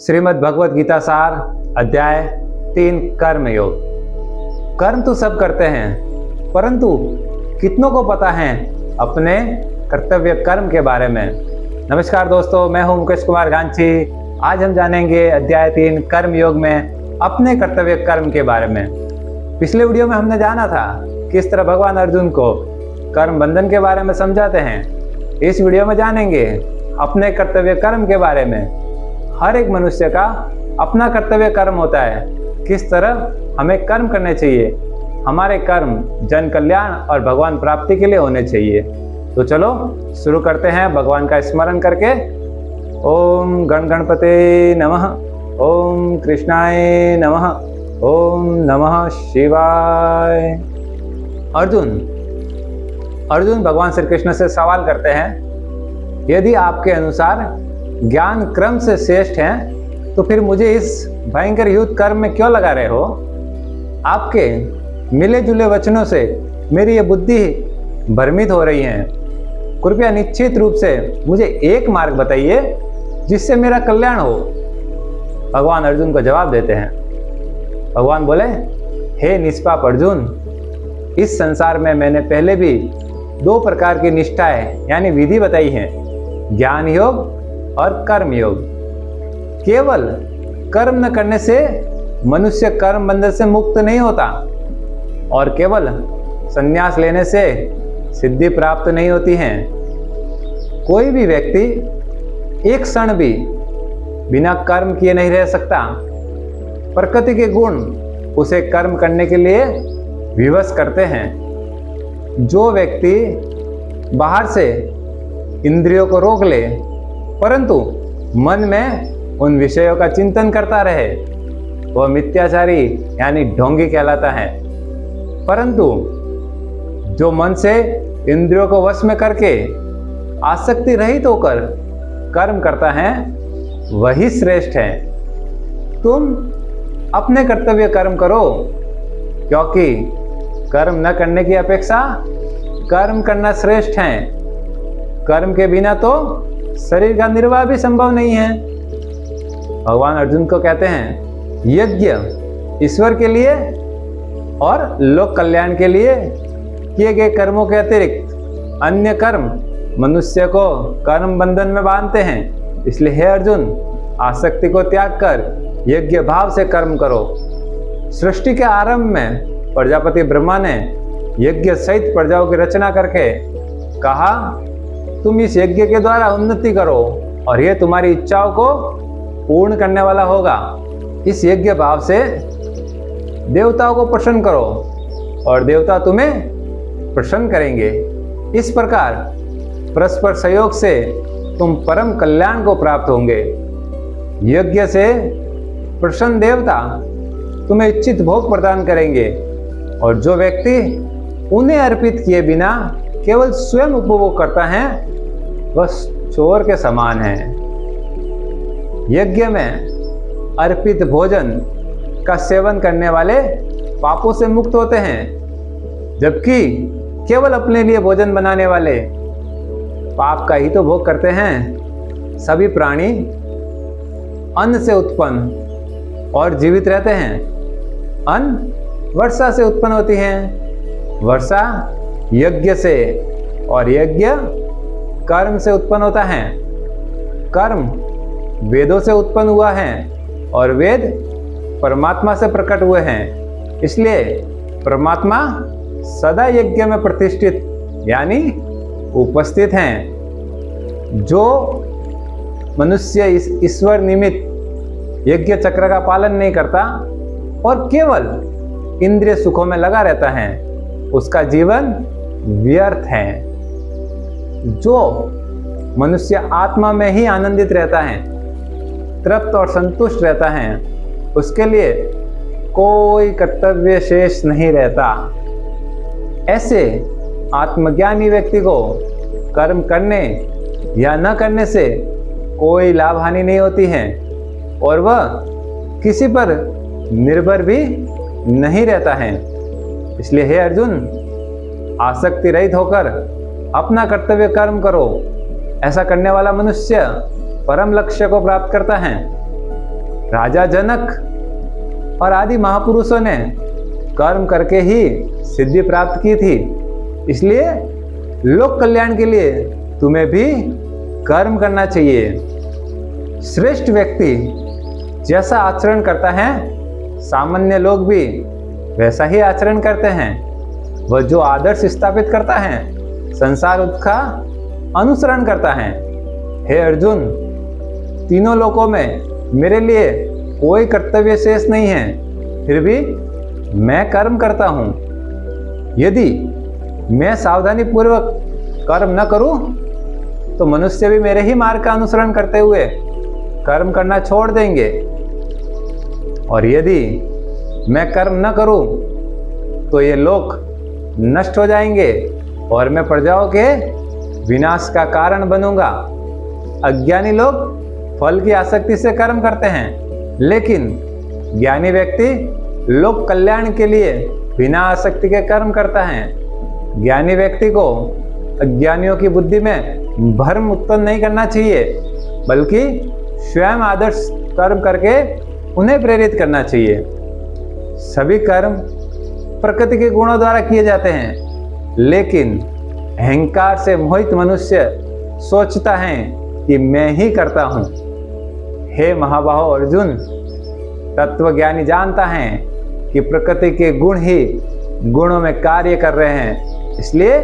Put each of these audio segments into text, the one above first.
श्रीमद् भगवत गीता सार अध्याय 3 कर्म योग। कर्म तो सब करते हैं, परंतु कितनों को पता है अपने कर्तव्य कर्म के बारे में। नमस्कार दोस्तों, मैं हूं मुकेश कुमार गांची। आज हम जानेंगे अध्याय 3 कर्म योग में अपने कर्तव्य कर्म के बारे में। पिछले वीडियो में हमने जाना था किस तरह भगवान अर्जुन को कर्म बंधन के बारे में समझाते हैं। इस वीडियो में जानेंगे अपने कर्तव्य कर्म के बारे में। हर एक मनुष्य का अपना कर्तव्य कर्म होता है, किस तरह हमें कर्म करने चाहिए। हमारे कर्म जन कल्याण और भगवान प्राप्ति के लिए होने चाहिए। तो चलो शुरू करते हैं भगवान का स्मरण करके। ओम गण गणपते नमः, ओम कृष्णाय नमः, ओम नमः शिवाय। अर्जुन भगवान श्री कृष्ण से सवाल करते हैं, यदि आपके अनुसार ज्ञान क्रम से श्रेष्ठ है तो फिर मुझे इस भयंकर युद्ध कर्म में क्यों लगा रहे हो। आपके मिले जुले वचनों से मेरी ये बुद्धि भ्रमित हो रही है। कृपया निश्चित रूप से मुझे एक मार्ग बताइए जिससे मेरा कल्याण हो। भगवान अर्जुन को जवाब देते हैं। भगवान बोले, हे निष्पाप अर्जुन, इस संसार में मैंने पहले भी 2 प्रकार की निष्ठाएं यानी विधि बताई है, ज्ञान योग और कर्म योग। केवल कर्म न करने से मनुष्य कर्म बंधन से मुक्त नहीं होता और केवल संन्यास लेने से सिद्धि प्राप्त नहीं होती है। कोई भी व्यक्ति एक क्षण भी बिना कर्म किए नहीं रह सकता। प्रकृति के गुण उसे कर्म करने के लिए विवश करते हैं। जो व्यक्ति बाहर से इंद्रियों को रोक ले परंतु मन में उन विषयों का चिंतन करता रहे, वह मिथ्याचारी यानी ढोंगी कहलाता है। परंतु जो मन से इंद्रियों को वश में करके आसक्ति रहित होकर कर्म करता है, वही श्रेष्ठ है। तुम अपने कर्तव्य कर्म करो, क्योंकि कर्म न करने की अपेक्षा कर्म करना श्रेष्ठ है। कर्म के बिना तो शरीर का निर्वाह भी संभव नहीं है। भगवान अर्जुन को कहते हैं, यज्ञ ईश्वर के लिए और लोक कल्याण के लिए किए गए कर्मों के अतिरिक्त अन्य कर्म मनुष्य को कर्म बंधन में बांधते हैं। इसलिए हे अर्जुन, आसक्ति को त्याग कर यज्ञ भाव से कर्म करो। सृष्टि के आरंभ में प्रजापति ब्रह्मा ने यज्ञ सहित प्रजाओं की रचना करके कहा, तुम इस यज्ञ के द्वारा उन्नति करो और यह तुम्हारी इच्छाओं को पूर्ण करने वाला होगा। इस यज्ञ भाव से देवताओं को प्रसन्न करो और देवता तुम्हें प्रसन्न करेंगे। इस प्रकार परस्पर सहयोग से तुम परम कल्याण को प्राप्त होंगे। यज्ञ से प्रसन्न देवता तुम्हें इच्छित भोग प्रदान करेंगे और जो व्यक्ति उन्हें अर्पित किए बिना केवल स्वयं उपभोग करता है, वह चोर के समान है। यज्ञ में अर्पित भोजन का सेवन करने वाले पापों से मुक्त होते हैं, जबकि केवल अपने लिए भोजन बनाने वाले पाप का ही तो भोग करते हैं। सभी प्राणी अन्न से उत्पन्न और जीवित रहते हैं। अन्न वर्षा से उत्पन्न होती है, वर्षा यज्ञ से और यज्ञ कर्म से उत्पन्न होता है। कर्म वेदों से उत्पन्न हुआ है और वेद परमात्मा से प्रकट हुए हैं। इसलिए परमात्मा सदा यज्ञ में प्रतिष्ठित यानी उपस्थित हैं। जो मनुष्य इस ईश्वर निमित्त यज्ञ चक्र का पालन नहीं करता और केवल इंद्रिय सुखों में लगा रहता है, उसका जीवन व्यर्थ है। जो मनुष्य आत्मा में ही आनंदित रहता है, तृप्त और संतुष्ट रहता है, उसके लिए कोई कर्तव्य शेष नहीं रहता। ऐसे आत्मज्ञानी व्यक्ति को कर्म करने या न करने से कोई लाभ हानि नहीं होती है और वह किसी पर निर्भर भी नहीं रहता है। इसलिए हे अर्जुन, आसक्ति रहित होकर अपना कर्तव्य कर्म करो। ऐसा करने वाला मनुष्य परम लक्ष्य को प्राप्त करता है। राजा जनक और आदि महापुरुषों ने कर्म करके ही सिद्धि प्राप्त की थी। इसलिए लोक कल्याण के लिए तुम्हें भी कर्म करना चाहिए। श्रेष्ठ व्यक्ति जैसा आचरण करता है, सामान्य लोग भी वैसा ही आचरण करते हैं। वह जो आदर्श स्थापित करता है, संसार उसका अनुसरण करता है। हे अर्जुन, तीनों लोकों में मेरे लिए कोई कर्तव्य शेष नहीं है, फिर भी मैं कर्म करता हूं। यदि मैं सावधानी पूर्वक कर्म न करूं, तो मनुष्य भी मेरे ही मार्ग का अनुसरण करते हुए कर्म करना छोड़ देंगे। और यदि मैं कर्म न करूं, तो ये लोक नष्ट हो जाएंगे और मैं प्रजाओं के विनाश का कारण बनूंगा। अज्ञानी लोग फल की आसक्ति से कर्म करते हैं, लेकिन ज्ञानी व्यक्ति लोक कल्याण के लिए बिना आसक्ति के कर्म करता है। ज्ञानी व्यक्ति को अज्ञानियों की बुद्धि में भ्रम उत्पन्न नहीं करना चाहिए, बल्कि स्वयं आदर्श कर्म करके उन्हें प्रेरित करना चाहिए। सभी कर्म प्रकृति के गुणों द्वारा किए जाते हैं, लेकिन अहंकार से मोहित मनुष्य सोचता है कि मैं ही करता हूं। हे महाबाहो अर्जुन, तत्वज्ञानी जानता है कि प्रकृति के गुण ही गुणों में कार्य कर रहे हैं, इसलिए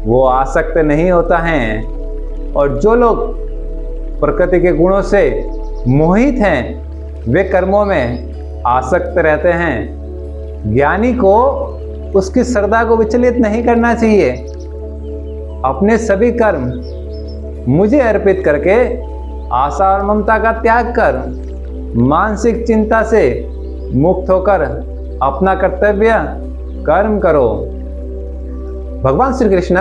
वो आसक्त नहीं होता है। और जो लोग प्रकृति के गुणों से मोहित हैं, वे कर्मों में आसक्त रहते हैं। ज्ञानी को उसकी श्रद्धा को विचलित नहीं करना चाहिए। अपने सभी कर्म मुझे अर्पित करके आशा और ममता का त्याग कर मानसिक चिंता से मुक्त होकर अपना कर्तव्य कर्म करो। भगवान श्री कृष्ण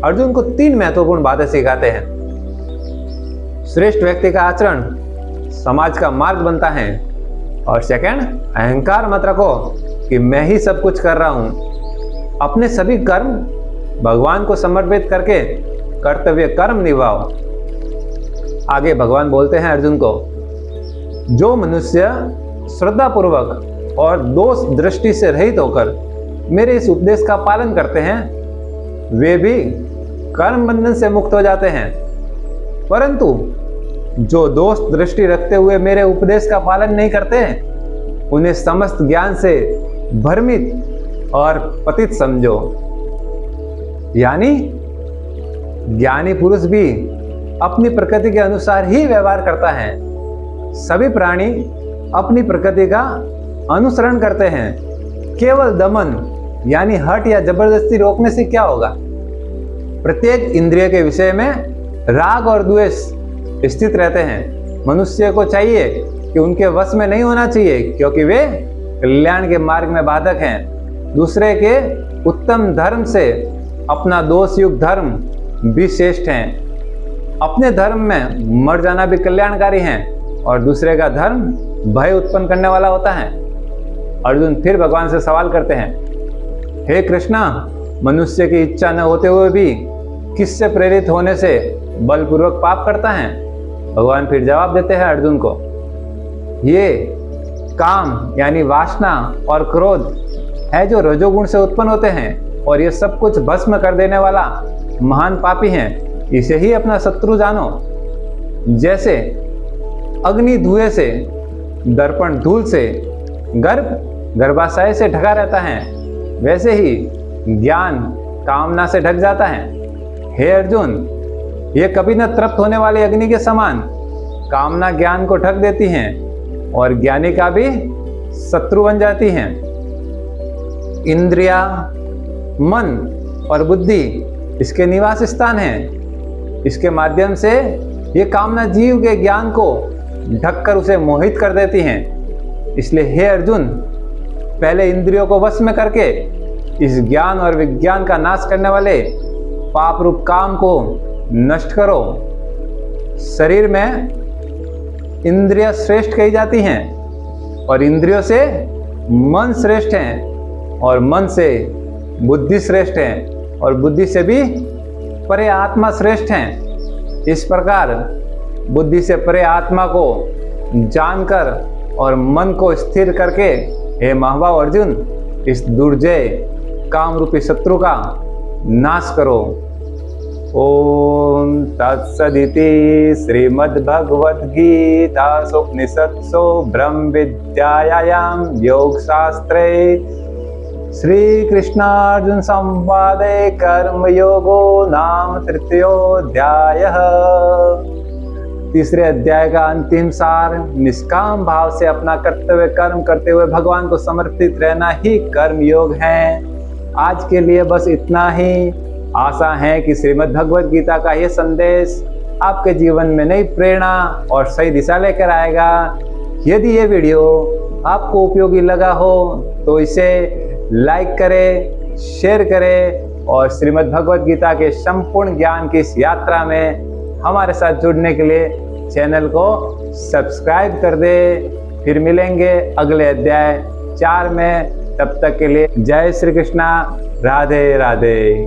अर्जुन को 3 महत्वपूर्ण बातें सिखाते हैं। श्रेष्ठ व्यक्ति का आचरण समाज का मार्ग बनता है, और सेकंड, अहंकार मत रखो कि मैं ही सब कुछ कर रहा हूं। अपने सभी कर्म भगवान को समर्पित करके कर्तव्य कर्म निभाओ। आगे भगवान बोलते हैं अर्जुन को, जो मनुष्य श्रद्धा पूर्वक और दोष दृष्टि से रहित होकर मेरे इस उपदेश का पालन करते हैं, वे भी कर्म बंधन से मुक्त हो जाते हैं। परंतु जो दोष दृष्टि रखते हुए मेरे उपदेश का पालन नहीं करते, उन्हें समस्त ज्ञान से भ्रमित और पतित समझो। यानी ज्ञानी पुरुष भी अपनी प्रकृति के अनुसार ही व्यवहार करता है। सभी प्राणी अपनी प्रकृति का अनुसरण करते हैं। केवल दमन यानी हठ या जबरदस्ती रोकने से क्या होगा? प्रत्येक इंद्रिय के विषय में राग और द्वेष स्थित रहते हैं। मनुष्य को चाहिए कि उनके वश में नहीं होना चाहिए, क्योंकि वे कल्याण के मार्ग में बाधक हैं। दूसरे के उत्तम धर्म से अपना दोष युक्त धर्म भी श्रेष्ठ है। अपने धर्म में मर जाना भी कल्याणकारी है, और दूसरे का धर्म भय उत्पन्न करने वाला होता है। अर्जुन फिर भगवान से सवाल करते हैं, हे कृष्णा, मनुष्य की इच्छा न होते हुए भी किससे प्रेरित होने से बलपूर्वक पाप करता है? भगवान फिर जवाब देते हैं अर्जुन को, ये काम यानी वासना और क्रोध है जो रजोगुण से उत्पन्न होते हैं, और ये सब कुछ भस्म कर देने वाला महान पापी हैं। इसे ही अपना शत्रु जानो। जैसे अग्नि धुएं से, दर्पण धूल से, गर्भ गर्भाशय से ढका रहता है, वैसे ही ज्ञान कामना से ढक जाता है। हे अर्जुन, ये कभी न तृप्त होने वाली अग्नि के समान कामना ज्ञान को ढक देती हैं, और ज्ञानी का भी शत्रु बन जाती हैं। इंद्रिया, मन और बुद्धि इसके निवास स्थान हैं। इसके माध्यम से ये कामना जीव के ज्ञान को ढककर उसे मोहित कर देती हैं। इसलिए हे अर्जुन, पहले इंद्रियों को वश में करके इस ज्ञान और विज्ञान का नाश करने वाले पाप रूप काम को नष्ट करो। शरीर में इंद्रियां श्रेष्ठ कही जाती हैं, और इंद्रियों से मन श्रेष्ठ है, और मन से बुद्धि श्रेष्ठ है, और बुद्धि से भी परे आत्मा श्रेष्ठ है। इस प्रकार बुद्धि से परे आत्मा को जानकर और मन को स्थिर करके हे महाभाव अर्जुन, इस दुर्जय काम रूपी शत्रु का नाश करो। ओम तत्सदिति श्रीमद्भगवद्गीतासूपनिषत्सु ब्रह्म विद्यायां योग शास्त्रे श्री कृष्णार्जुन संवादे कर्म योगो नाम तृतीयोऽध्यायः। तीसरे अध्याय का अंतिम सार, निष्काम भाव से अपना कर्तव्य कर्म करते हुए भगवान को समर्पित रहना ही कर्म योग है। आज के लिए बस इतना ही। आशा है कि श्रीमद् भगवद गीता का यह संदेश आपके जीवन में नई प्रेरणा और सही दिशा लेकर आएगा। यदि ये वीडियो आपको उपयोगी लगा हो तो इसे लाइक करें, शेयर करें और श्रीमद् भगवद गीता के संपूर्ण ज्ञान की इस यात्रा में हमारे साथ जुड़ने के लिए चैनल को सब्सक्राइब कर दे। फिर मिलेंगे अगले अध्याय 4 में। तब तक के लिए जय श्री कृष्णा, राधे राधे।